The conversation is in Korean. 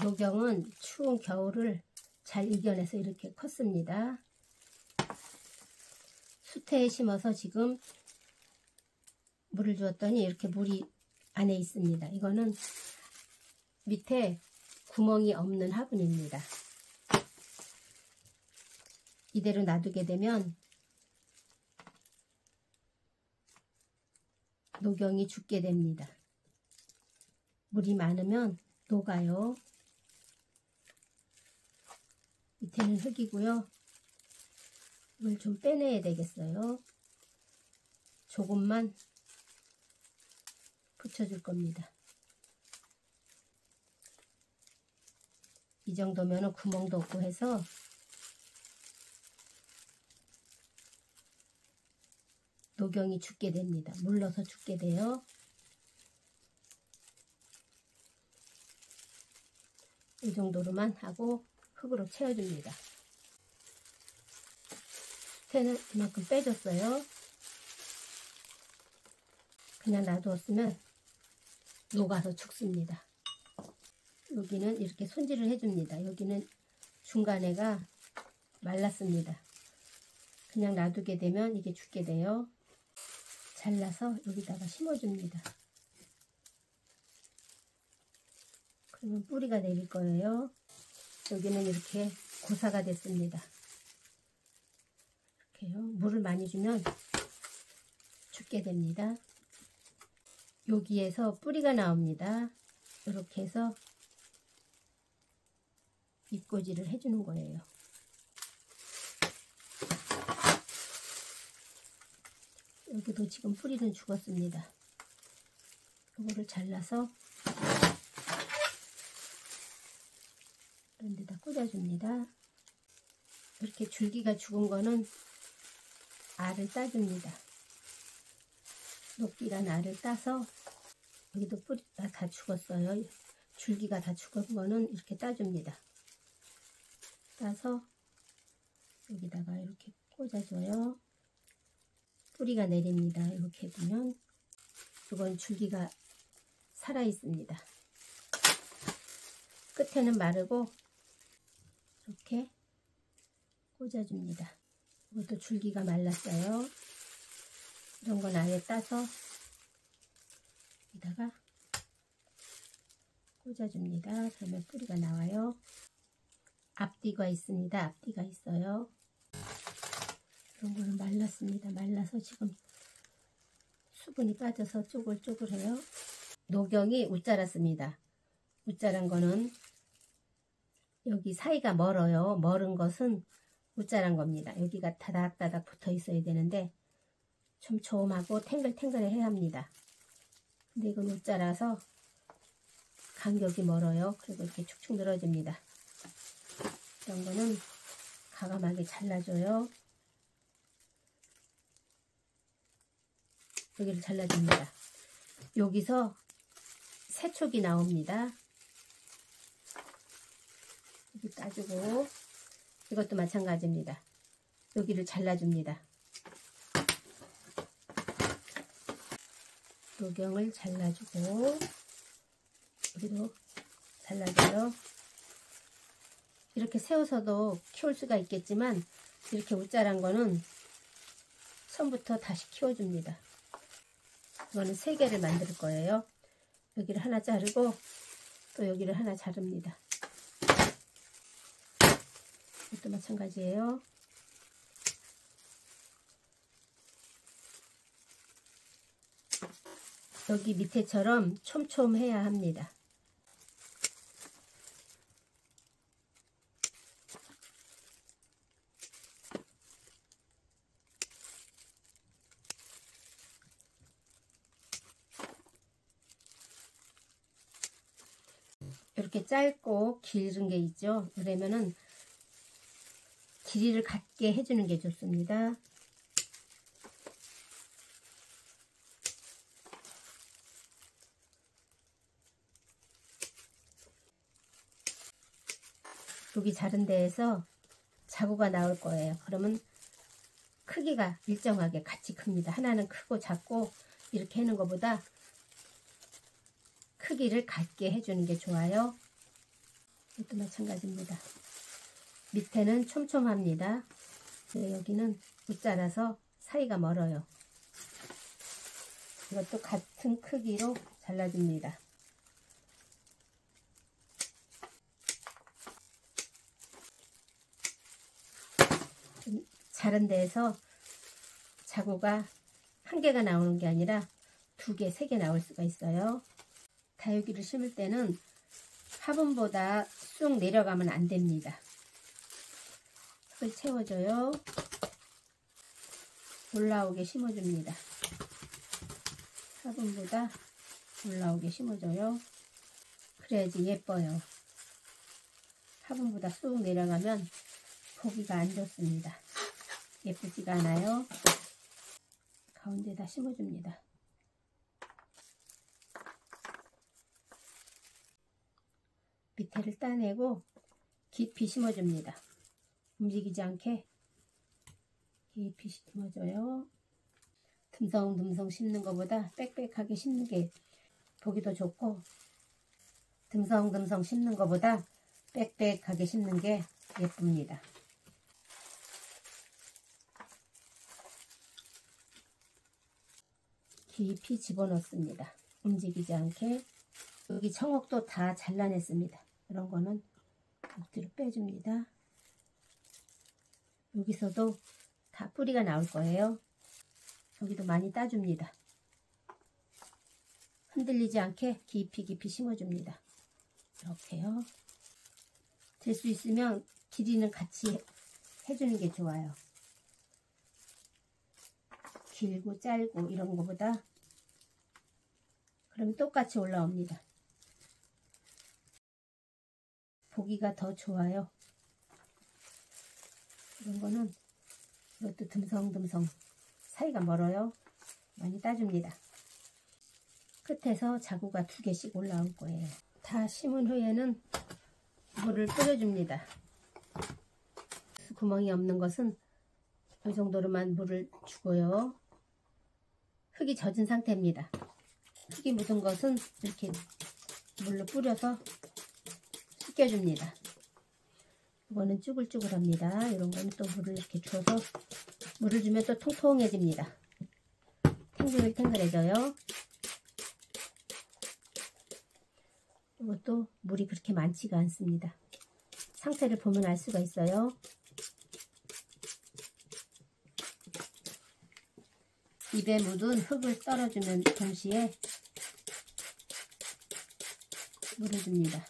노경은 추운 겨울을 잘 이겨내서 이렇게 컸습니다. 수태에 심어서 지금 물을 주었더니 이렇게 물이 안에 있습니다. 이거는 밑에 구멍이 없는 화분입니다. 이대로 놔두게 되면 노경이 죽게 됩니다. 물이 많으면 녹아요. 밑에는 흙이고요. 이걸 좀 빼내야 되겠어요. 조금만 붙여줄 겁니다. 이 정도면 구멍도 없고 해서 노경이 죽게 됩니다. 물러서 죽게 돼요. 이 정도로만 하고 흙으로 채워줍니다. 수태는 이만큼 빼줬어요. 그냥 놔두었으면 녹아서 죽습니다. 여기는 이렇게 손질을 해줍니다. 여기는 중간에가 말랐습니다. 그냥 놔두게 되면 이게 죽게 돼요. 잘라서 여기다가 심어줍니다. 그러면 뿌리가 내릴 거예요. 여기는 이렇게 고사가 됐습니다. 이렇게요. 물을 많이 주면 죽게 됩니다. 여기에서 뿌리가 나옵니다. 이렇게 해서 잎꽂이를 해주는 거예요. 여기도 지금 뿌리는 죽었습니다. 이거를 잘라서 이런 데다 꽂아줍니다. 이렇게 줄기가 죽은 거는 알을 따줍니다. 녹기란 알을 따서 여기도 뿌리가 다 죽었어요. 줄기가 다 죽은 거는 이렇게 따줍니다. 따서 여기다가 이렇게 꽂아줘요. 뿌리가 내립니다. 이렇게 보면 이건 줄기가 살아 있습니다. 끝에는 마르고 이렇게 꽂아줍니다. 이것도 줄기가 말랐어요. 이런 건 아예 따서 여기다가 꽂아줍니다. 그러면 뿌리가 나와요. 앞뒤가 있습니다. 앞뒤가 있어요. 이런 거는 말랐습니다. 말라서 지금 수분이 빠져서 쪼글쪼글해요. 노경이 웃자랐습니다. 웃자란 거는 여기 사이가 멀어요. 멀은 것은 웃자란 겁니다. 여기가 다닥다닥 붙어 있어야 되는데 촘촘하고 탱글탱글해 해야 합니다. 근데 이건 웃자라서 간격이 멀어요. 그리고 이렇게 축축 늘어집니다. 이런 거는 과감하게 잘라줘요. 여기를 잘라줍니다. 여기서 새촉이 나옵니다. 여기 따주고 이것도 마찬가지입니다. 여기를 잘라줍니다. 노경을 잘라주고 여기도 잘라줘요. 이렇게 세워서도 키울 수가 있겠지만 이렇게 웃자란 거는 처음부터 다시 키워줍니다. 이거는 3개를 만들 거예요. 여기를 하나 자르고 또 여기를 하나 자릅니다. 이것도 마찬가지예요. 여기 밑에처럼 촘촘해야 합니다. 이렇게 짧고 길은 게 있죠. 그러면은 길이를 같게 해주는 게 좋습니다. 여기 자른 데에서 자구가 나올 거예요. 그러면 크기가 일정하게 같이 큽니다. 하나는 크고 작고 이렇게 하는 것보다 크기를 같게 해주는 게 좋아요. 이것도 마찬가지입니다. 밑에는 촘촘합니다. 여기는 웃자라서 사이가 멀어요. 이것도 같은 크기로 잘라줍니다. 좀 자른 데에서 자구가 한 개가 나오는 게 아니라 2개, 3개 나올 수가 있어요. 다육이를 심을 때는 화분보다 쑥 내려가면 안 됩니다. 흙을 채워줘요. 올라오게 심어줍니다. 화분보다 올라오게 심어줘요. 그래야지 예뻐요. 화분보다 쑥 내려가면 보기가 안 좋습니다. 예쁘지가 않아요. 가운데다 심어줍니다. 밑에를 따내고 깊이 심어줍니다. 움직이지 않게 깊이 심어줘요. 듬성듬성 심는 것보다 빽빽하게 심는 게 보기도 좋고, 듬성듬성 심는 것보다 빽빽하게 심는 게 예쁩니다. 깊이 집어넣습니다. 움직이지 않게. 여기 청옥도 다 잘라냈습니다. 이런 거는 옆뒤로 빼줍니다. 여기서도 다 뿌리가 나올 거예요. 여기도 많이 따줍니다. 흔들리지 않게 깊이 심어줍니다. 이렇게요. 될 수 있으면 길이는 같이 해주는 게 좋아요. 길고 짧고 이런 거보다 그러면 똑같이 올라옵니다. 보기가 더 좋아요. 이런 거는 이것도 듬성듬성 사이가 멀어요. 많이 따줍니다. 끝에서 자구가 2개씩 올라올 거예요. 다 심은 후에는 물을 뿌려줍니다. 구멍이 없는 것은 이 정도로만 물을 주고요. 흙이 젖은 상태입니다. 흙이 묻은 것은 이렇게 물로 뿌려서 씻겨줍니다. 이거는 쭈글쭈글합니다. 이런 거는 또 물을 이렇게 줘서 물을 주면 또 통통해집니다. 탱글탱글해져요. 이것도 물이 그렇게 많지가 않습니다. 상태를 보면 알 수가 있어요. 입에 묻은 흙을 떨어주면 동시에 물을 줍니다.